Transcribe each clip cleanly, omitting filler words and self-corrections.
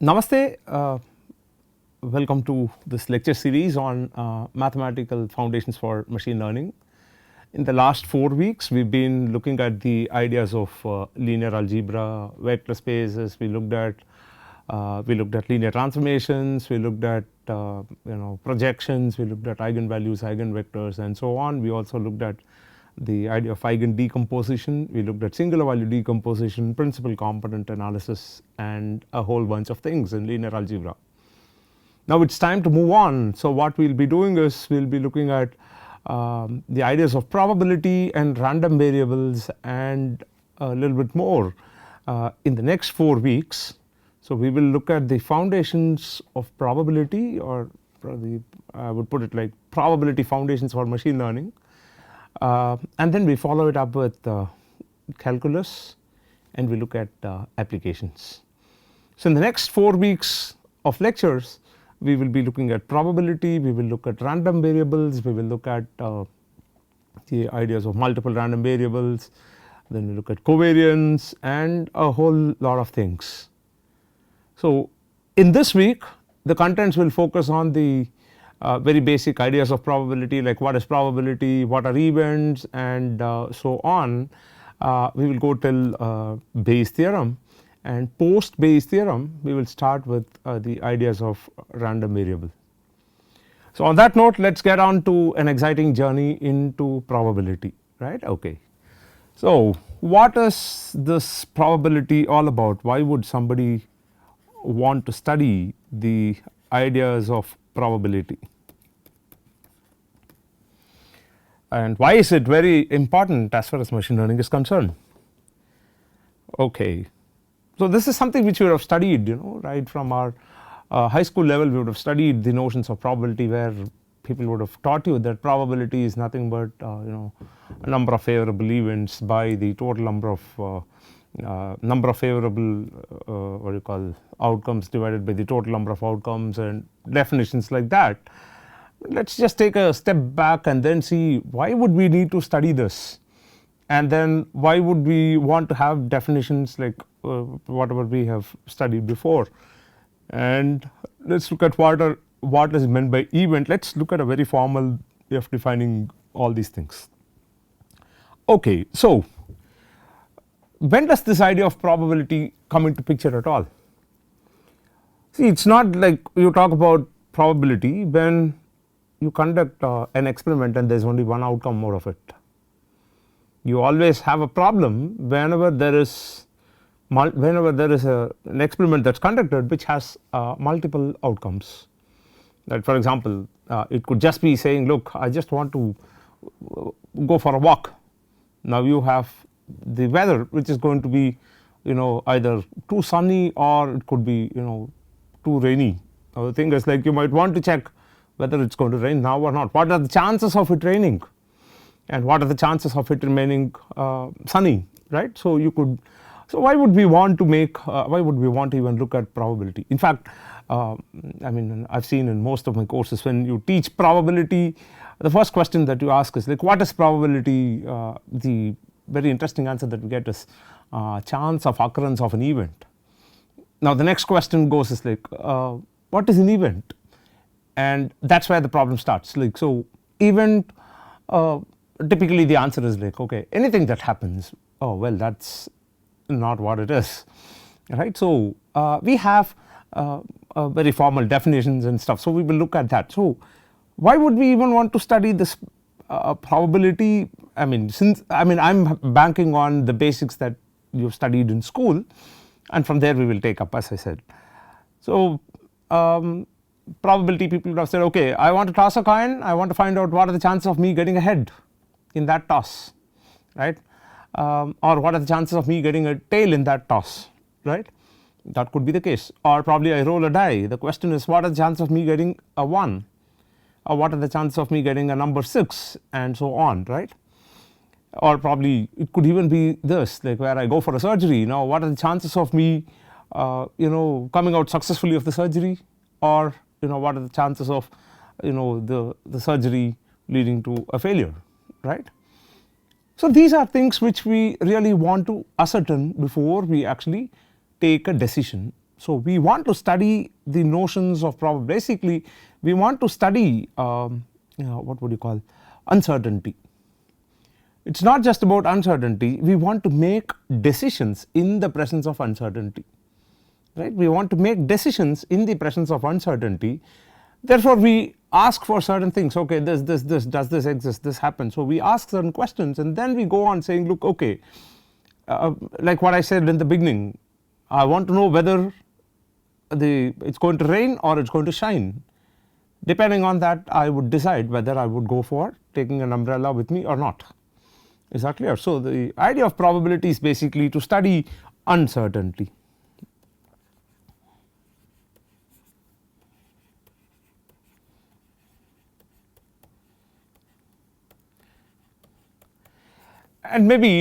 Namaste, welcome to this lecture series on mathematical foundations for machine learning. In the last 4 weeks, we have been looking at the ideas of linear algebra, vector spaces. We looked at linear transformations. We looked at projections. We looked at eigenvalues, eigenvectors, and so on. We also looked at the idea of eigen decomposition. We looked at singular value decomposition, principal component analysis, and a whole bunch of things in linear algebra. Now it's time to move on. So what we'll be doing is we'll be looking at the ideas of probability and random variables and a little bit more in the next 4 weeks. So we will look at the foundations of probability, or I would put it like probability foundations for machine learning. And then we follow it up with calculus, and we look at applications. So in the next 4 weeks of lectures, we will be looking at probability, we will look at random variables, we will look at the ideas of multiple random variables, then we look at covariance and a whole lot of things. So in this week, the contents will focus on the very basic ideas of probability, like what is probability, what are events, and so on. We will go till Bayes theorem, and post Bayes theorem we will start with the ideas of random variable. So on that note, let us get on to an exciting journey into probability, right. Okay. So what is this probability all about? Why would somebody want to study the ideas of probability? And why is it very important as far as machine learning is concerned? Okay. So this is something which we would have studied, right from our high school level. We would have studied the notions of probability, where people would have taught you that probability is nothing but a number of favorable events by the total number of favorable what do you call outcomes divided by the total number of outcomes, and definitions like that. Let us just take a step back and then see why would we need to study this, and then why would we want to have definitions like whatever we have studied before. And let us look at what is meant by event. Let us look at a very formal way of defining all these things. Okay, so when does this idea of probability come into picture at all? See, it is not like you talk about probability when you conduct an experiment and there is only one outcome out of it. You always have a problem whenever there is an experiment that is conducted which has multiple outcomes. That, for example, it could just be saying, look, I just want to go for a walk. Now you have the weather, which is going to be either too sunny, or it could be too rainy. Now the thing is, like, you might want to check whether it is going to rain now or not. What are the chances of it raining, and what are the chances of it remaining sunny, right. So you could, so why would we want to even look at probability? In fact, I mean, I have seen in most of my courses, when you teach probability, the first question that you ask is like, what is probability? The very interesting answer that we get is chance of occurrence of an event. Now the next question goes is like, what is an event? And that is where the problem starts. Like, so event, typically the answer is like, okay, anything that happens. Oh well, that is not what it is, right. So we have very formal definitions and stuff, so we will look at that. So why would we even want to study this probability? I mean, I am banking on the basics that you have studied in school, and from there we will take up, as I said. So probability, people would have said, okay, I want to toss a coin, I want to find out what are the chances of me getting ahead in that toss, right. Or what are the chances of me getting a tail in that toss, right. That could be the case. Or probably I roll a die. The question is, what are the chances of me getting a 1, or what are the chances of me getting a number 6, and so on, right. Or probably it could even be this, like where I go for a surgery. Now what are the chances of me coming out successfully of the surgery, or what are the chances of the surgery leading to a failure, right. So these are things which we really want to ascertain before we actually take a decision. So, we want to study the notions of probability. Basically, we want to study what would you call uncertainty. It is not just about uncertainty, we want to make decisions in the presence of uncertainty, right. We want to make decisions in the presence of uncertainty. Therefore, we ask for certain things, okay, this, does this exist, this happens. So, we ask certain questions and then we go on saying, look, okay, like what I said in the beginning, I want to know whether it is going to rain or it is going to shine. Depending on that, I would decide whether I would go for taking an umbrella with me or not. Is that clear? So, the idea of probability is basically to study uncertainty. And maybe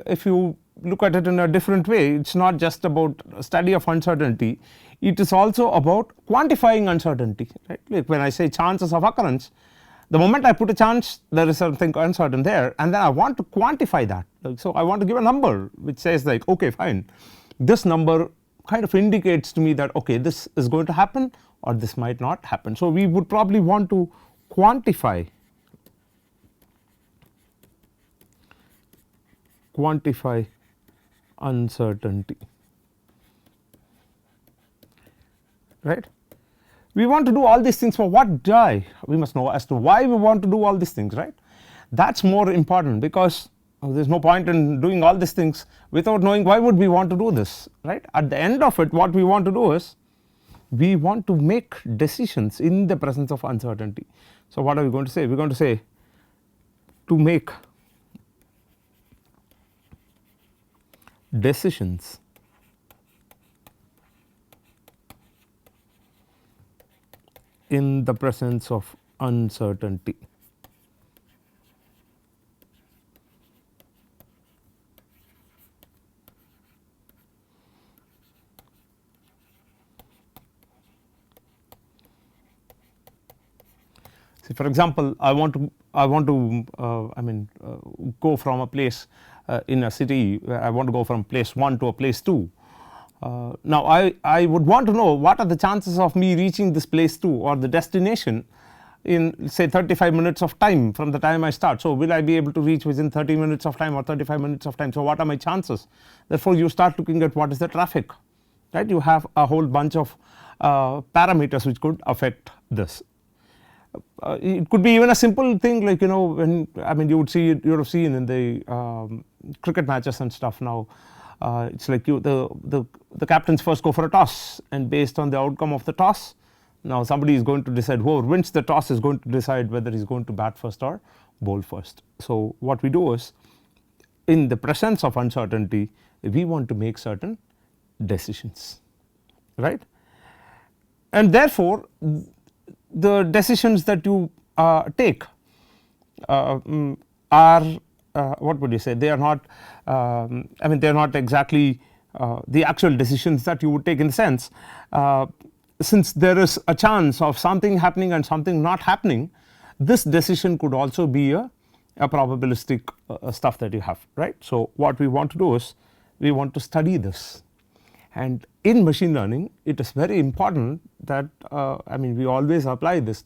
if you look at it in a different way, it is not just about study of uncertainty, it is also about quantifying uncertainty, right. Like when I say chances of occurrence, the moment I put a chance, there is something uncertain there, and then I want to quantify that. So, I want to give a number which says like, okay, fine, this number kind of indicates to me that, okay, this is going to happen or this might not happen. So, we would probably want to quantify uncertainty, right. We want to do all these things for what? Why? We must know as to why we want to do all these things, right. That is more important, because there is no point in doing all these things without knowing why would we want to do this, right. At the end of it, what we want to do is we want to make decisions in the presence of uncertainty. So, what are we going to say? We are going to say to make decisions in the presence of uncertainty. See, for example, I want to go from a place in a city, I want to go from place 1 to a place 2. Now, I would want to know what are the chances of me reaching this place 2 or the destination in say 35 minutes of time from the time I start. So, will I be able to reach within 30 minutes of time or 35 minutes of time. So, what are my chances? Therefore, you start looking at what is the traffic, right. You have a whole bunch of parameters which could affect this. It could be even a simple thing like, when you would have seen in the cricket matches and stuff now. It's like the captains first go for a toss, and based on the outcome of the toss, now somebody is going to decide, whoever wins the toss is going to decide whether he is going to bat first or bowl first. So, what we do is in the presence of uncertainty, we want to make certain decisions, right. And therefore, the decisions that you take are what would you say, they are not they are not exactly the actual decisions that you would take, in the sense since there is a chance of something happening and something not happening, this decision could also be a probabilistic stuff that you have, right. So, what we want to do is we want to study this, and in machine learning it is very important that we always apply this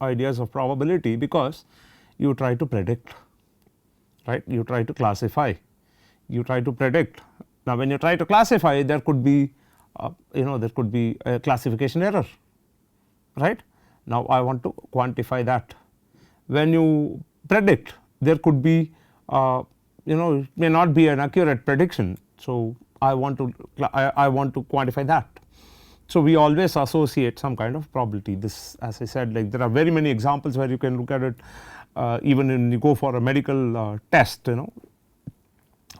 ideas of probability, because you try to predict, right, you try to classify, you try to predict. Now, when you try to classify, there could be there could be a classification error, right. Now, I want to quantify that. When you predict, there could be it may not be an accurate prediction. So, I want to quantify that. So, we always associate some kind of probability. This, as I said, like there are very many examples where you can look at it, even when you go for a medical test,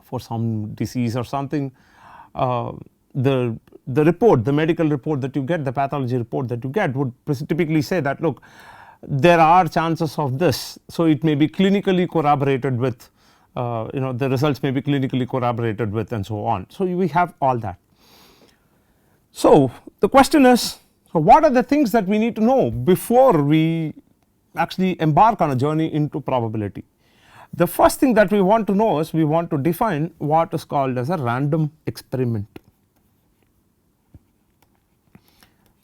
for some disease or something, the report, the medical report that you get, the pathology report that you get would typically say that, look, there are chances of this. So, it may be clinically corroborated with the results may be clinically corroborated with, and so on. So, we have all that. So, the question is, so what are the things that we need to know before we actually embark on a journey into probability? The first thing that we want to know is we want to define what is called as a random experiment.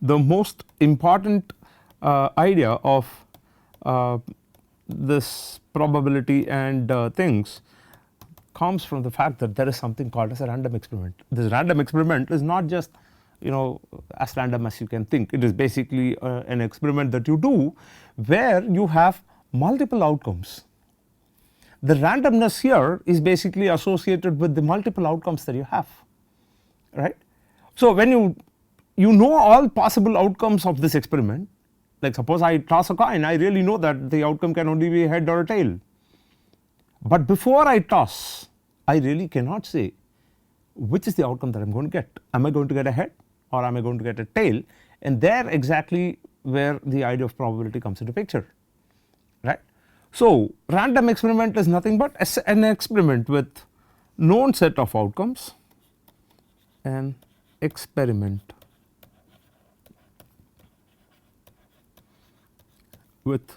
the most important idea of this probability and things comes from the fact that there is something called as a random experiment. This random experiment is not just as random as you can think. It is basically an experiment that you do where you have multiple outcomes. The randomness here is basically associated with the multiple outcomes that you have, right. So, when you know all possible outcomes of this experiment, like suppose I toss a coin, I really know that the outcome can only be a head or a tail. But before I toss, I really cannot say which is the outcome that I am going to get. Am I going to get a head or am I going to get a tail? And there exactly where the idea of probability comes into picture, right. So, random experiment is nothing but an experiment with known set of outcomes, an experiment with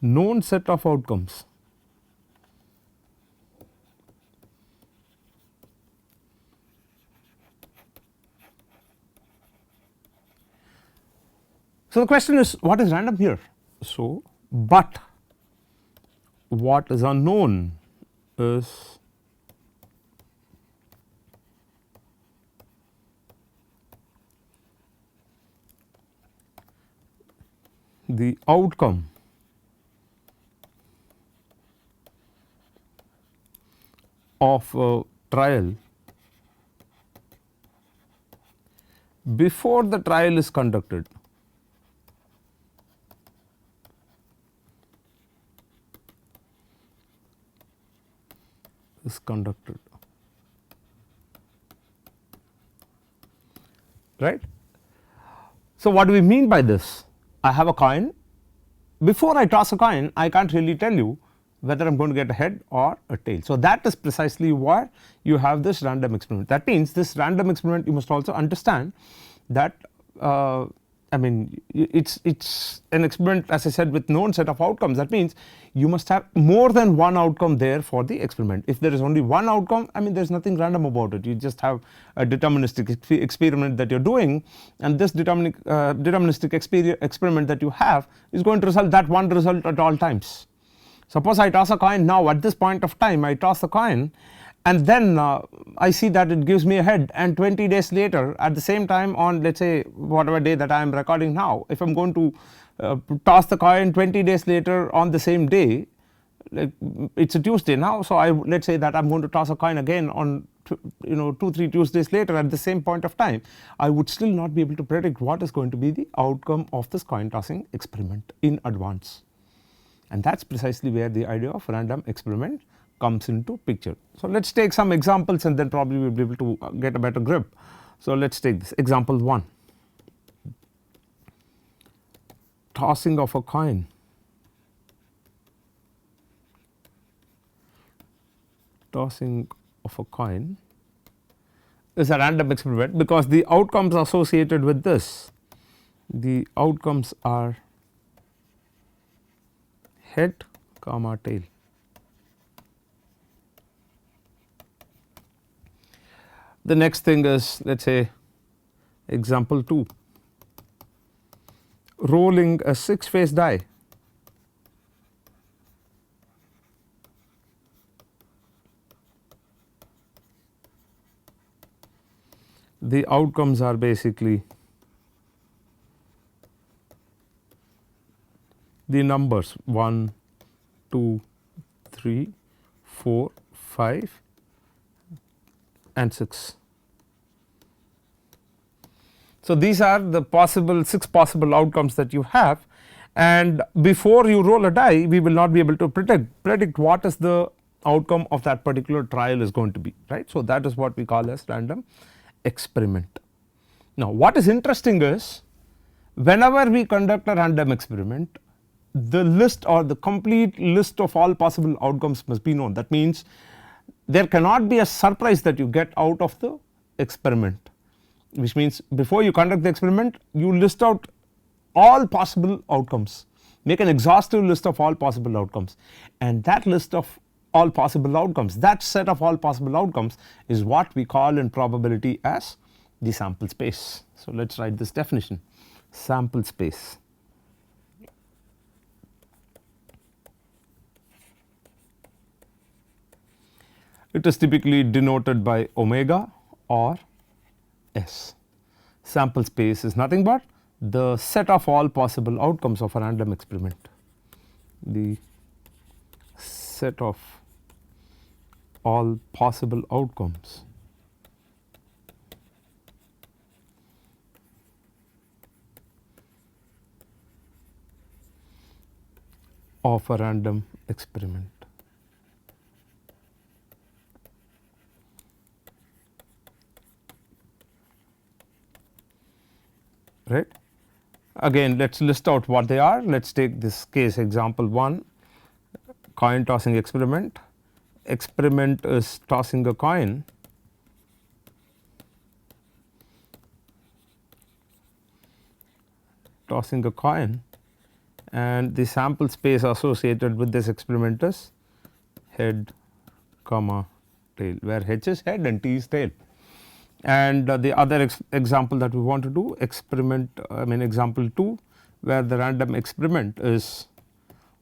known set of outcomes. So, the question is what is random here? So, but what is unknown is the outcome of a trial before the trial is conducted. Right. So, what do we mean by this? I have a coin. Before I toss a coin, I can't really tell you whether I am going to get a head or a tail. So, that is precisely why you have this random experiment. That means this random experiment you must also understand that I mean it's an experiment, as I said, with known set of outcomes. That means you must have more than one outcome there for the experiment. If there is only one outcome, I mean there is nothing random about it. You just have a deterministic experiment that you are doing, and this deterministic experiment that you have is going to result that one result at all times. Suppose I toss a coin now, at this point of time I toss the coin, and then I see that it gives me a head, and 20 days later at the same time on, let us say, whatever day that I am recording now, if I am going to toss the coin 20 days later on the same day, like it is a Tuesday now. So, let us say that I am going to toss a coin again on 2-3 Tuesdays later at the same point of time, I would still not be able to predict what is going to be the outcome of this coin tossing experiment in advance. And that is precisely where the idea of random experiment comes into picture. So, let us take some examples and then probably we will be able to get a better grip. So, let us take this example 1, tossing of a coin. Tossing of a coin is a random experiment because the outcomes associated with this, the outcomes are head, tail. The next thing is, let us say, example 2, rolling a 6-face die. The outcomes are basically the numbers 1, 2, 3, 4, 5 and 6. So, these are the possible 6 possible outcomes that you have, and before you roll a die we will not be able to predict what is the outcome of that particular trial is going to be, right. So, that is what we call as random experiment. Now, what is interesting is whenever we conduct a random experiment, the list or the complete list of all possible outcomes must be known. That means there cannot be a surprise that you get out of the experiment, which means before you conduct the experiment you list out all possible outcomes, make an exhaustive list of all possible outcomes, and that list of all possible outcomes, that set of all possible outcomes is what we call in probability as the sample space. So, let us write this definition. Sample space it is typically denoted by omega or S. Sample space is nothing but the set of all possible outcomes of a random experiment, the set of all possible outcomes of a random experiment. Right. Again, let us list out what they are. Let us take this case example 1, coin tossing experiment. Experiment is tossing a coin and the sample space associated with this experiment is head comma tail, where H is head and T is tail. And the other example that we want to do, example 2, where the random experiment is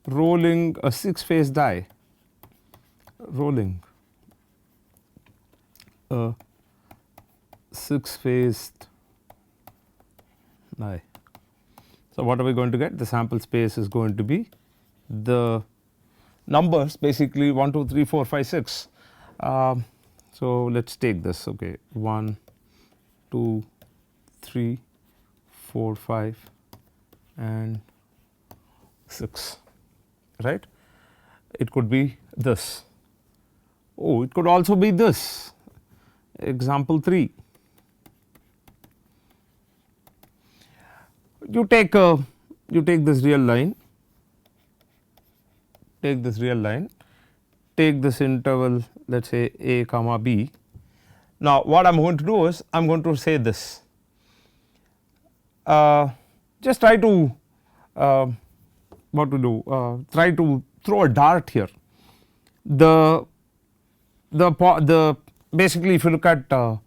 rolling a 6-face die, rolling a 6-faced die. So, what are we going to get? The sample space is going to be the numbers, basically 1, 2, 3, 4, 5, 6. So, let us take this, okay, 1, 2, 3, 4, 5 and 6, right. It could be this. Oh, it could also be this, example 3. You take this real line, take this interval, let us say a comma b. Now, what I am going to do is I am going to say this, just try to try to throw a dart here. The basically if you look at the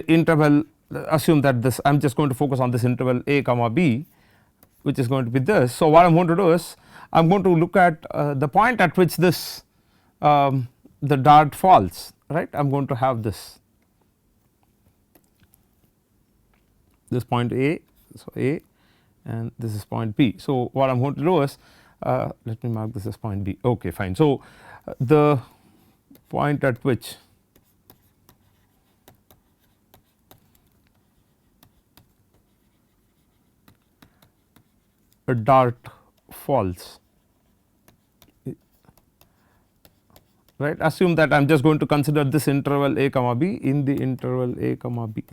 interval, assume that this I am just going to focus on this interval a comma b, which is going to be this. So, what I am going to do is I am going to look at the point at which this the dart falls, right. I am going to have this point A, so A, and this is point B. So, what I am going to do is let me mark this as point B, okay, fine. So, the point at which a dart falls, right. Assume that I am just going to consider this interval a comma b. In the interval a comma b,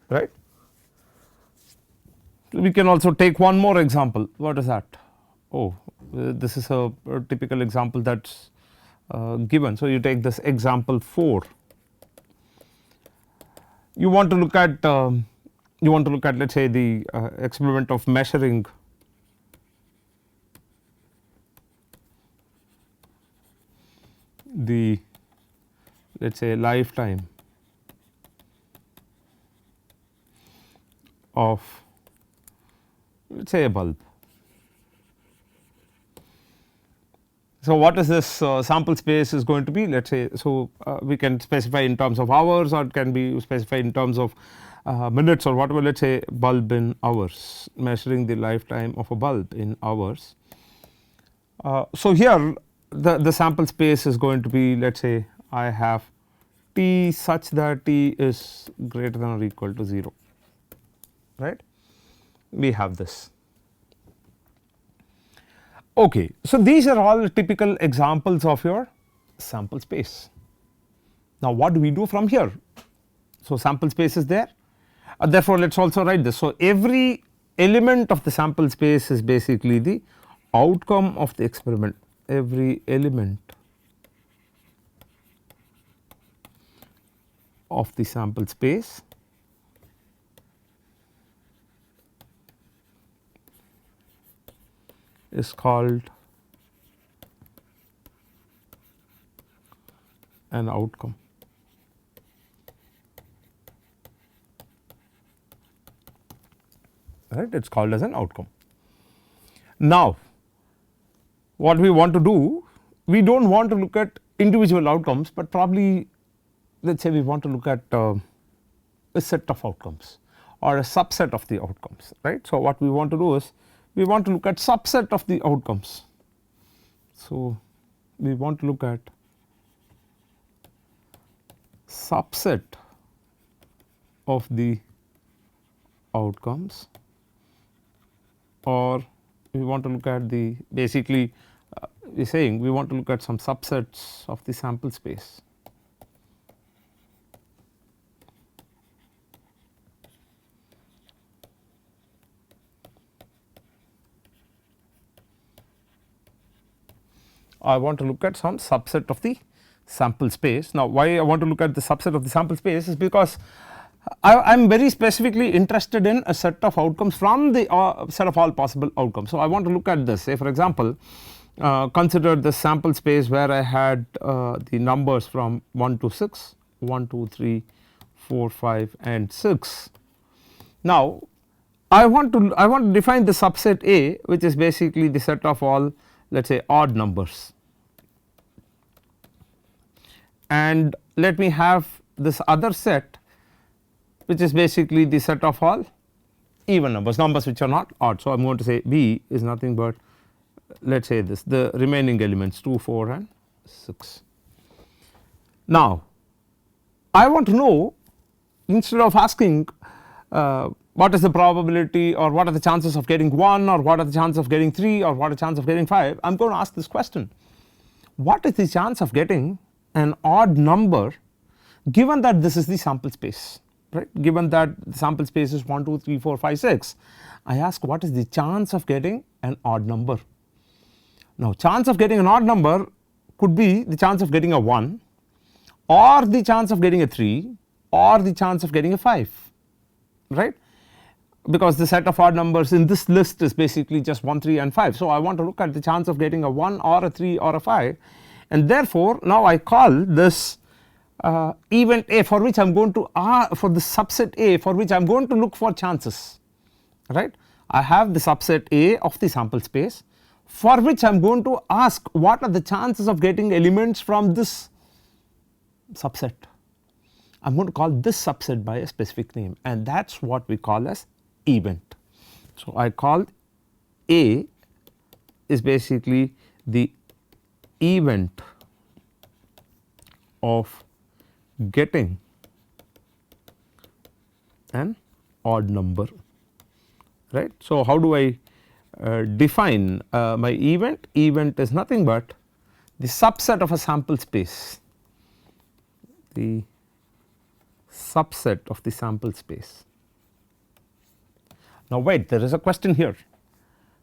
right. We can also take one more example. What is that? Oh, this is a typical example that is given. So, you take this example 4. You want to look at let us say the experiment of measuring the let us say lifetime of let us say a bulb. So, what is this sample space is going to be, let us say. So, we can specify in terms of hours, or it can be specified in terms of minutes or whatever. Let us say bulb in hours, measuring the lifetime of a bulb in hours. So, here the sample space is going to be, let us say I have t such that t is greater than or equal to 0, right. We have this. Okay. So, these are all typical examples of your sample space. Now, what do we do from here? So, sample space is there, therefore, let us also write this. So, every element of the sample space is basically the outcome of the experiment. Every element of the sample space is called an outcome. Right, it is called as an outcome. Now, what we want to do, we do not want to look at individual outcomes, but probably let us say we want to look at a set of outcomes or a subset of the outcomes, right. So, what we want to do is we want to look at subset of the outcomes. So, we want to look at subset of the outcomes, or we want to look at the basically we are saying we want to look at some subsets of the sample space. I want to look at some subset of the sample space. Now, why I want to look at the subset of the sample space is because I am very specifically interested in a set of outcomes from the set of all possible outcomes. So, I want to look at this, say for example, consider the sample space where I had the numbers from 1 to 6, 1, 2, 3, 4, 5 and 6. Now, I want to define the subset A, which is basically the set of all, let us say, odd numbers, and let me have this other set which is basically the set of all even numbers, numbers which are not odd. So, I am going to say B is nothing but, let us say this, the remaining elements 2, 4 and 6. Now, I want to know, instead of asking what is the probability or what are the chances of getting 1 or what are the chances of getting 3 or what are the chances of getting 5, I am going to ask this question: what is the chance of getting an odd number given that this is the sample space, right, given that the sample space is 1, 2, 3, 4, 5, 6. I ask what is the chance of getting an odd number. Now, chance of getting an odd number could be the chance of getting a 1 or the chance of getting a 3 or the chance of getting a 5, right, because the set of odd numbers in this list is basically just 1, 3 and 5. So, I want to look at the chance of getting a 1 or a 3 or a 5, and therefore, now I call this event A for which I am going to for the subset A for which I am going to look for chances, right. I have the subset A of the sample space for which I am going to ask what are the chances of getting elements from this subset. I am going to call this subset by a specific name, and that is what we call as event. So, I call A is basically the event of getting an odd number, right. So, how do I define my event? Event is nothing but the subset of a sample space, the subset of the sample space. Now, wait, there is a question here.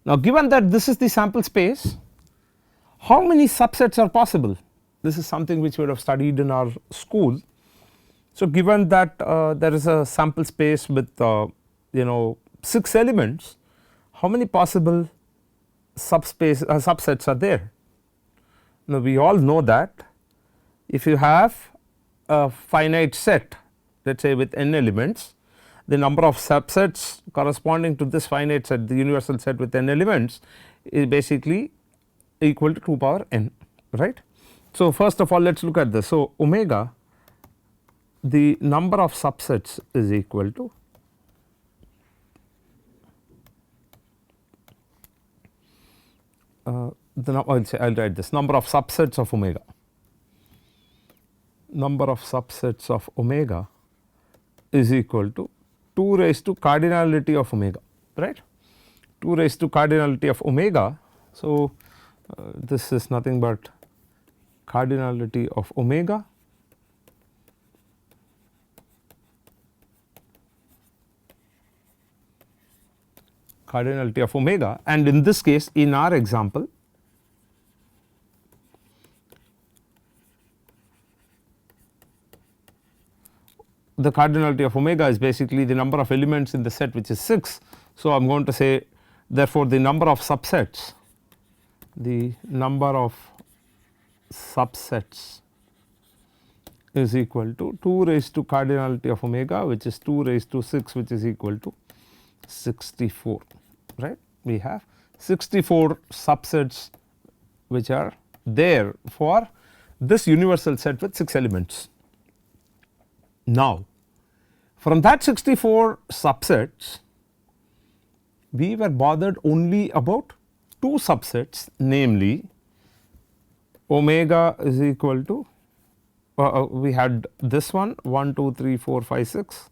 Now, given that this is the sample space, how many subsets are possible? This is something which we would have studied in our school. So, given that there is a sample space with 6 elements, how many possible subsets are there? Now, we all know that if you have a finite set, let us say with n elements, the number of subsets corresponding to this finite set, the universal set with n elements, is basically equal to 2 power n, right. So, first of all let us look at this. So, omega, the number of subsets is equal to I will write this number of subsets of omega. Number of subsets of omega is equal to 2 raised to cardinality of omega, right, 2 raised to cardinality of omega. So, this is nothing but cardinality of omega and in this case in our example the cardinality of omega is basically the number of elements in the set, which is 6. So, I am going to say therefore, the number of subsets is equal to 2 raised to cardinality of omega, which is 2 raised to 6, which is equal to 64, right. We have 64 subsets which are there for this universal set with 6 elements. Now, from that 64 subsets, we were bothered only about 2 subsets, namely omega is equal to we had this one 1, 2, 3, 4, 5, 6,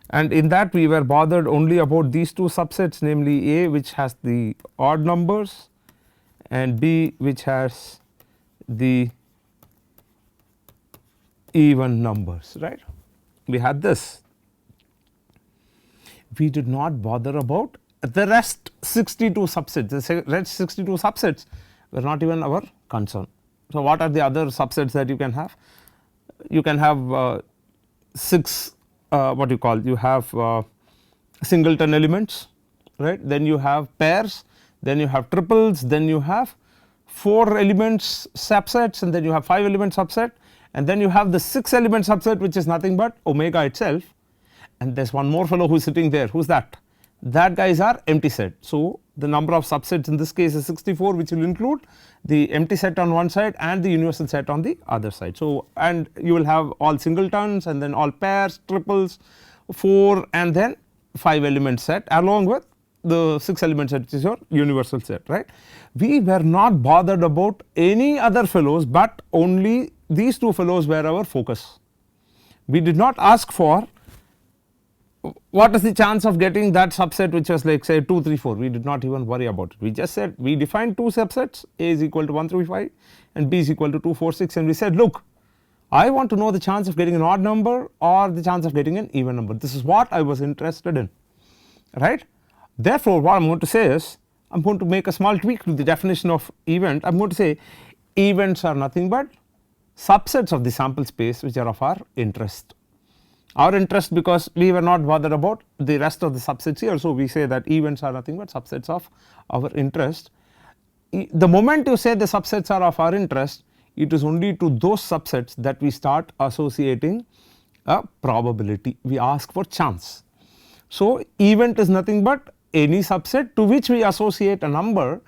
and in that we were bothered only about these 2 subsets, namely A, which has the odd numbers, and B, which has the even numbers, right. We had this. We did not bother about the rest 62 subsets. The rest 62 subsets were not even our concern. So, what are the other subsets that you can have? You can have 6 what you call, you have singleton elements, right. Then you have pairs, then you have triples, then you have 4 elements subsets, and then you have 5 element subset, and then you have the 6 element subset, which is nothing but omega itself, and there is one more fellow who is sitting there. Who is that? That guy is our empty set. So, the number of subsets in this case is 64, which will include the empty set on one side and the universal set on the other side. So, and you will have all singletons and then all pairs, triples, 4 and then 5 element set along with the 6 element set, which is your universal set, right. We were not bothered about any other fellows, but only these 2 fellows were our focus. We did not ask for what is the chance of getting that subset which was like say 2, 3, 4, we did not even worry about it. We just said we defined 2 subsets, A is equal to 1 through 5 and B is equal to 2, 4, 6, and we said look, I want to know the chance of getting an odd number or the chance of getting an even number. This is what I was interested in, right. Therefore, what I am going to say is I am going to make a small tweak to the definition of event. I am going to say events are nothing but subsets of the sample space which are of our interest. Our interest, because we were not bothered about the rest of the subsets here. So, we say that events are nothing but subsets of our interest. The moment you say the subsets are of our interest, it is only to those subsets that we start associating a probability. We ask for chance. So, event is nothing but any subset to which we associate a number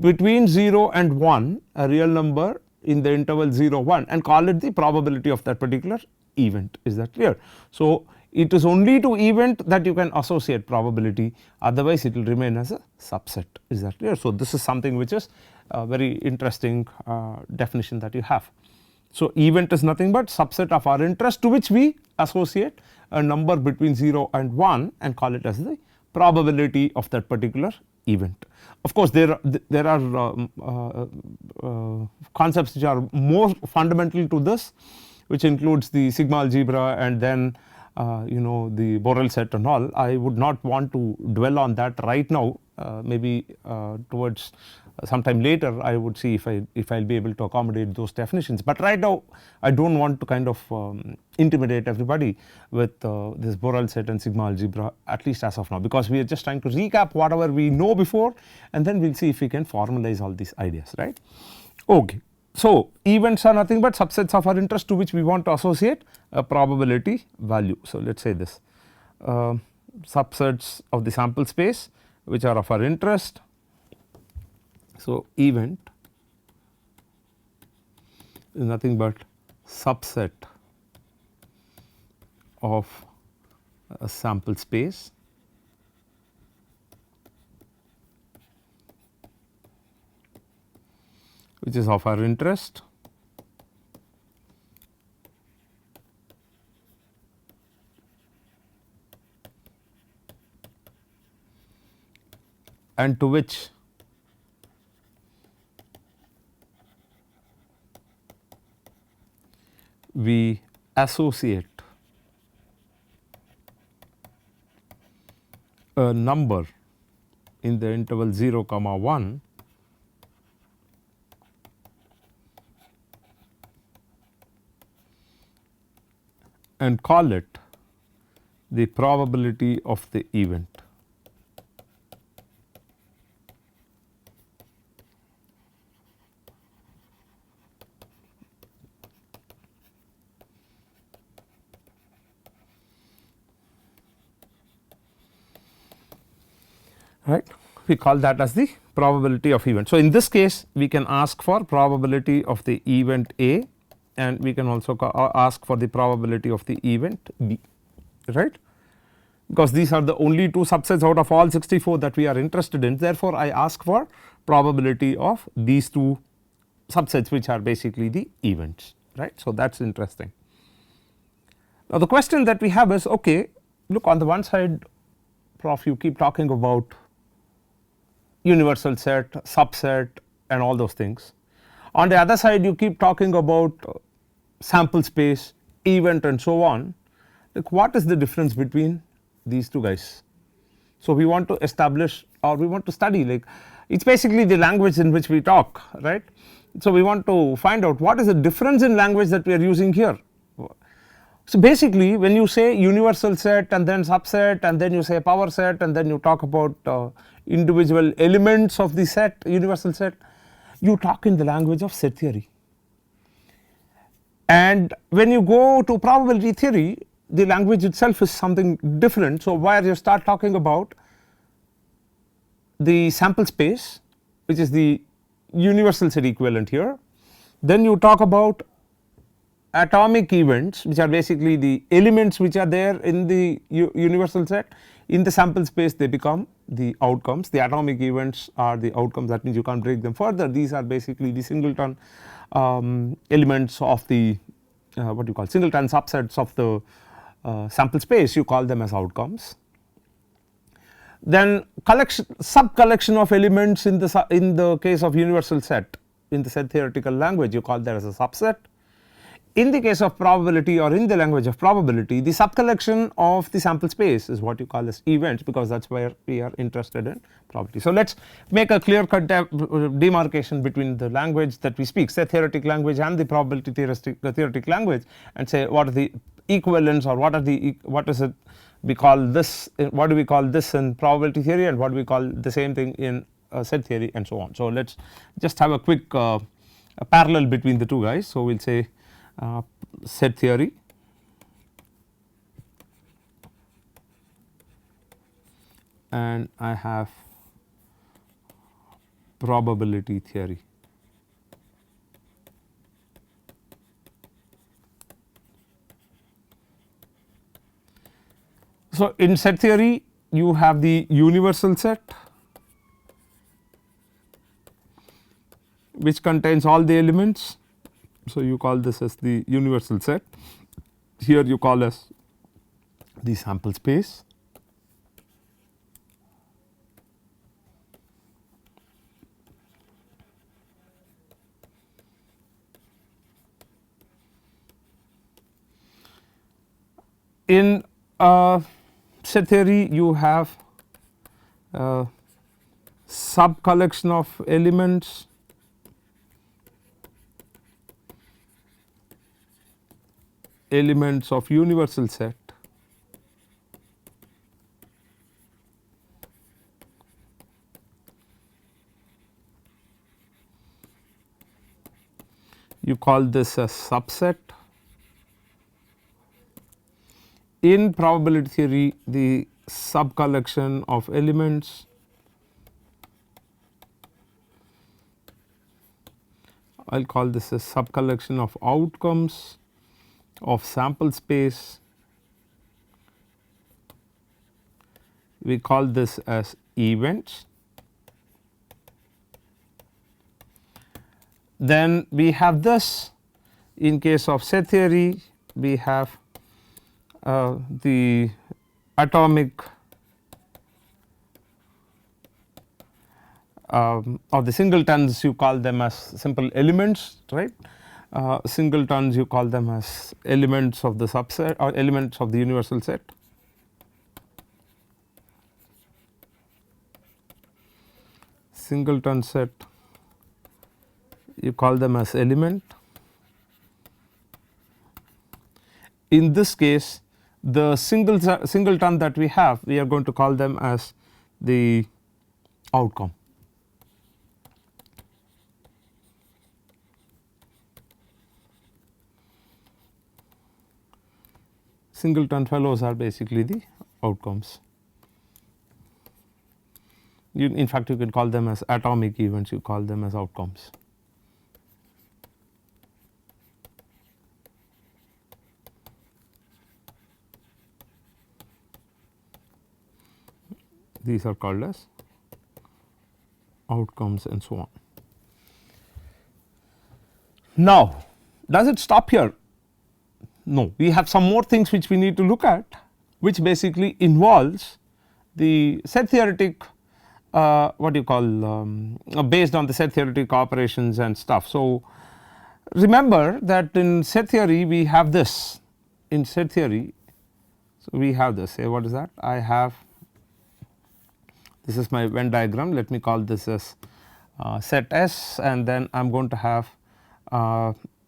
between 0 and 1, a real number in the interval 0, 1, and call it the probability of that particular event. Is that clear? So, it is only to event that you can associate probability, otherwise it will remain as a subset. Is that clear? So, this is something which is a very interesting definition that you have. So, event is nothing but subset of our interest to which we associate a number between 0 and 1 and call it as the probability of that particular event. Of course, there are concepts which are more fundamental to this, which includes the sigma algebra and then the Borel set and all. I would not want to dwell on that right now, maybe towards sometime later I would see if I will be able to accommodate those definitions, but right now I do not want to kind of intimidate everybody with this Borel set and sigma algebra, at least as of now, because we are just trying to recap whatever we know before and then we will see if we can formalize all these ideas, right. Okay. So, events are nothing but subsets of our interest to which we want to associate a probability value. So, let us say this subsets of the sample space which are of our interest. So, event is nothing but subset of a sample space which is of our interest and to which we associate a number in the interval 0, 1 and call it the probability of the event. right. We call that as the probability of event. So, in this case we can ask for probability of the event A, and we can also ask for the probability of the event B, right, because these are the only two subsets out of all 64 that we are interested in. Therefore, I ask for probability of these two subsets which are basically the events, right. So, that is interesting. Now, the question that we have is, okay, look, on the one side, Prof, you keep talking about universal set, subset and all those things. On the other side, you keep talking about sample space, event and so on. Like, what is the difference between these two guys? So, we want to establish, or we want to study, like, it is basically the language in which we talk, right. So, we want to find out what is the difference in language that we are using here. So, basically when you say universal set and then subset and then you say power set and then you talk about individual elements of the set, universal set, you talk in the language of set theory. And when you go to probability theory, the language itself is something different. So, where you start talking about the sample space, which is the universal set equivalent here, then you talk about atomic events, which are basically the elements which are there in the universal set. In the sample space they become the outcomes. The atomic events are the outcomes, that means you can't break them further. These are basically the singleton elements of the what you call singleton subsets of the sample space, you call them as outcomes. Then sub collection of elements in the case of universal set, in the set theoretical language you call that as a subset. In the case of probability, or in the language of probability, the subcollection of the sample space is what you call as events, because that is where we are interested in probability. So, let us make a clear cut demarcation between the language that we speak, set theoretic language, and the probability theoretic language, and say what are the equivalents, or what is it we call this, what do we call this in probability theory, and what do we call the same thing in set theory, and so on. So, let us just have a quick parallel between the two guys. So, we will say set theory and I have probability theory. So, in set theory you have the universal set which contains all the elements. So, you call this as the universal set, here you call as the sample space. In set theory you have sub collection of elements of universal set you call this a subset. In probability theory the sub collection of elements I will call this a sub collection of outcomes of sample space, we call this as events. Then we have this, in case of set theory we have the atomic or the singletons, you call them as simple elements, right. Singletons you call them as elements of the subset or elements of the universal set. Singleton set you call them as element. In this case the singleton that we have, we are going to call them as the outcome. Singleton fellows are basically the outcomes. in fact you can call them as atomic events, you call them as outcomes. These are called as outcomes and so on. Now, does it stop here? No, we have some more things which we need to look at, which basically involves the set theoretic what do you call based on the set theoretic operations and stuff. So, remember that in set theory we have this, in set theory, so we have this, say what is that? I have, this is my Venn diagram, let me call this as set S, and then I am going to have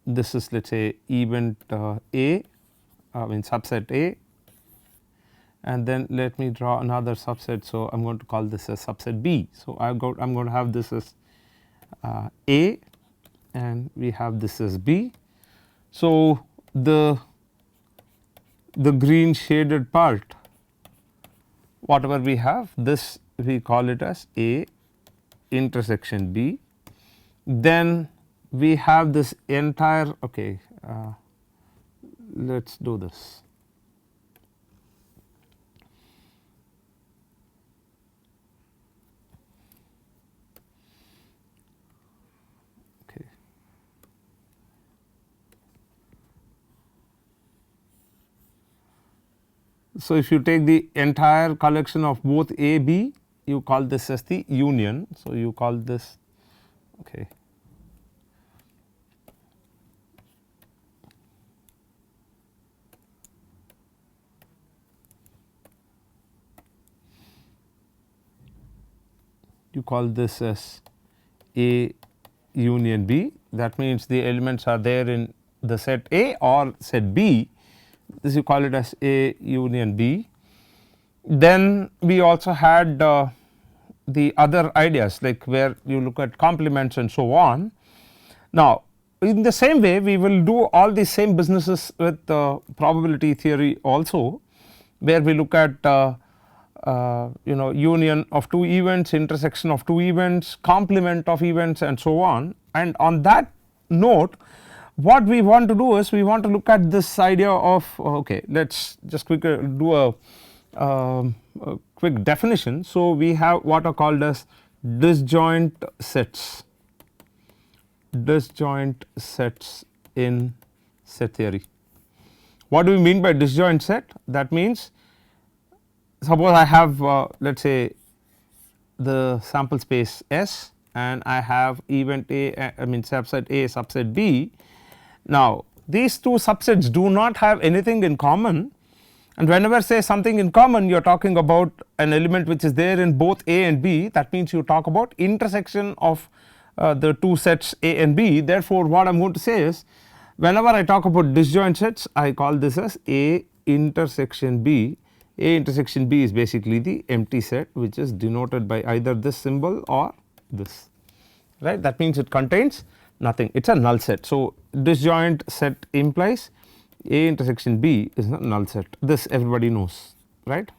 this is let us say event A, in subset A, and then let me draw another subset. So, I am going to call this as subset B. So, I am going to have this as A and we have this as B. So, the green shaded part, whatever we have, this we call it as A intersection B. Then we have this entire, okay, let us do this. Okay. So, if you take the entire collection of both A, B, you call this as the union. So, you call this, okay. You call this as A union B, that means the elements are there in the set A or set B, this you call it as A union B. Then we also had the other ideas like where you look at complements and so on. Now, in the same way we will do all the same businesses with probability theory also, where we look at union of two events, intersection of two events, complement of events and so on. And on that note, what we want to do is we want to look at this idea of, okay, let us just quickly do a quick definition. So, we have what are called as disjoint sets, disjoint sets in set theory. What do we mean by disjoint set? That means, suppose I have let us say the sample space S and I have event A, I mean subset A, subset B. Now, these two subsets do not have anything in common, and whenever say something in common you are talking about an element which is there in both A and B, that means you talk about intersection of the two sets A and B. Therefore, what I am going to say is whenever I talk about disjoint sets I call this as A intersection B. A intersection B is basically the empty set which is denoted by either this symbol or this, right. That means it contains nothing, it is a null set. So, disjoint set implies A intersection B is a null set, this everybody knows, right.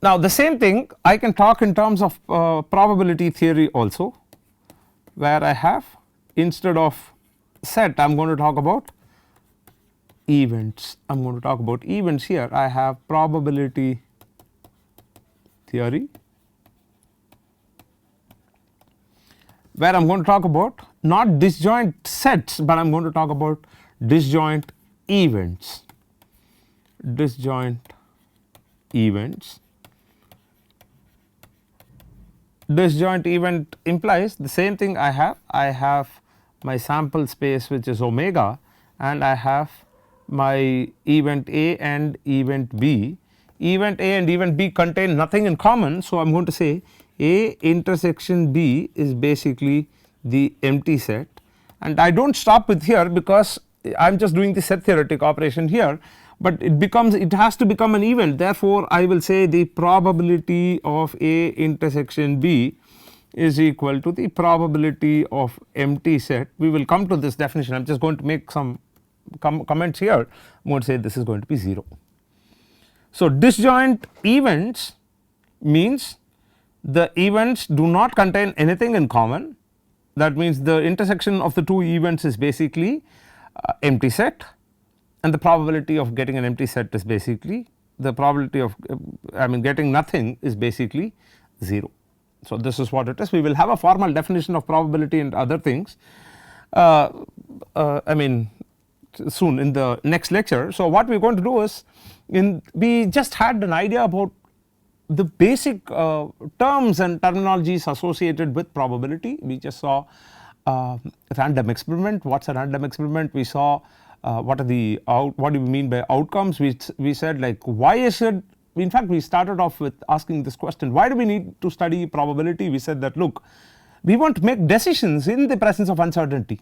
Now, the same thing I can talk in terms of probability theory also, where I have instead of set I am going to talk about events. I am going to talk about events here. I have probability theory, where I am going to talk about not disjoint sets, but I am going to talk about disjoint events, disjoint events. Disjoint event implies the same thing I have my sample space which is omega, and I have my event A and event B. Event A and event B contain nothing in common. So, I am going to say A intersection B is basically the empty set, and I do not stop with here because I am just doing the set theoretic operation here, but it has to become an event. Therefore, I will say the probability of A intersection B is equal to the probability of empty set. We will come to this definition, I am just going to make some comments here. I am going to say this is going to be 0. So, disjoint events means the events do not contain anything in common, that means the intersection of the two events is basically empty set, and the probability of getting an empty set is basically the probability of I mean getting nothing is basically 0. So, this is what it is. We will have a formal definition of probability and other things I mean soon in the next lecture. So, what we are going to do is we just had an idea about the basic terms and terminologies associated with probability. We just saw random experiment. What is a random experiment? We saw what are the what do we mean by outcomes. We said like why is it, in fact we started off with asking this question, why do we need to study probability? We said that look, we want to make decisions in the presence of uncertainty,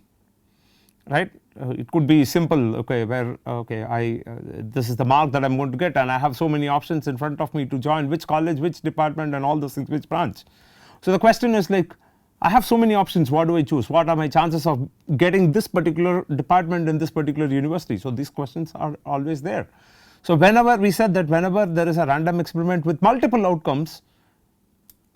right. It could be simple, okay, where okay this is the mark that I am going to get and I have so many options in front of me to join which college, which department and all those things, which branch. So, the question is like I have so many options, what do I choose, what are my chances of getting this particular department in this particular university. So, these questions are always there. So, whenever we said that whenever there is a random experiment with multiple outcomes,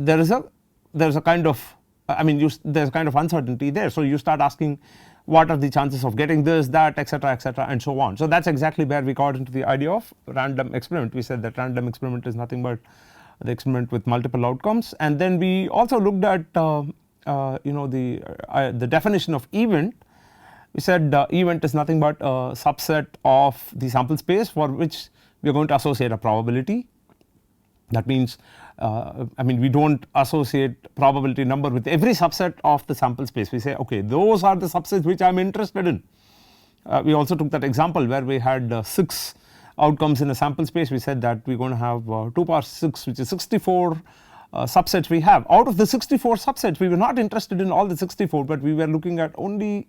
there is a kind of I mean there is a kind of uncertainty there. So, you start asking what are the chances of getting this, that, etc., and so on. So, that is exactly where we got into the idea of random experiment. We said that random experiment is nothing but the experiment with multiple outcomes, and then we also looked at you know the definition of event. We said event is nothing but a subset of the sample space for which we are going to associate a probability. That means I mean we do not associate probability number with every subset of the sample space. We say okay, those are the subsets which I am interested in. We also took that example where we had 6 outcomes in a sample space. We said that we are going to have 2 power 6, which is 64 subsets we have. Out of the 64 subsets, we were not interested in all the 64, but we were looking at only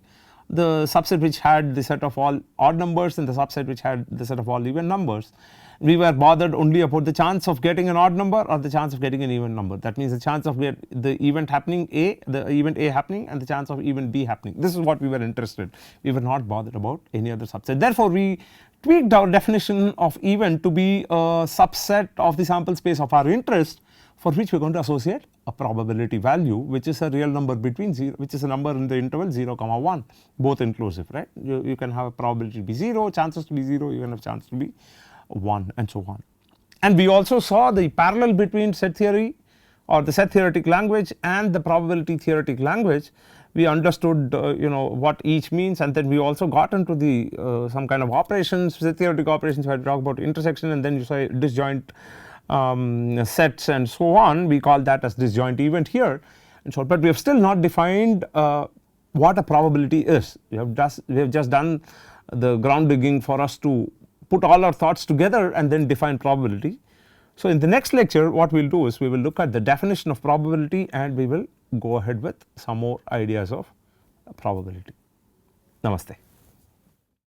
the subset which had the set of all odd numbers and the subset which had the set of all even numbers. We were bothered only about the chance of getting an odd number or the chance of getting an even number. That means the chance of the event happening A, the event A happening, and the chance of event B happening. This is what we were interested. We were not bothered about any other subset. Therefore, we tweaked our definition of event to be a subset of the sample space of our interest, for which we are going to associate a probability value, which is a real number between 0, which is a number in the interval 0, 1, both inclusive, right. You can have a probability to be 0, chances to be 0, you can have chance to be 1 and so on. And we also saw the parallel between set theory or the set theoretic language and the probability theoretic language. We understood you know what each means, and then we also got into the some kind of operations, set theoretic operations where we talk about intersection, and then you say disjoint sets and so on. We call that as disjoint event here and so, but we have still not defined what a probability is. We have just done the ground digging for us to put all our thoughts together and then define probability. So, in the next lecture what we will do is we will look at the definition of probability and we will go ahead with some more ideas of probability. Namaste.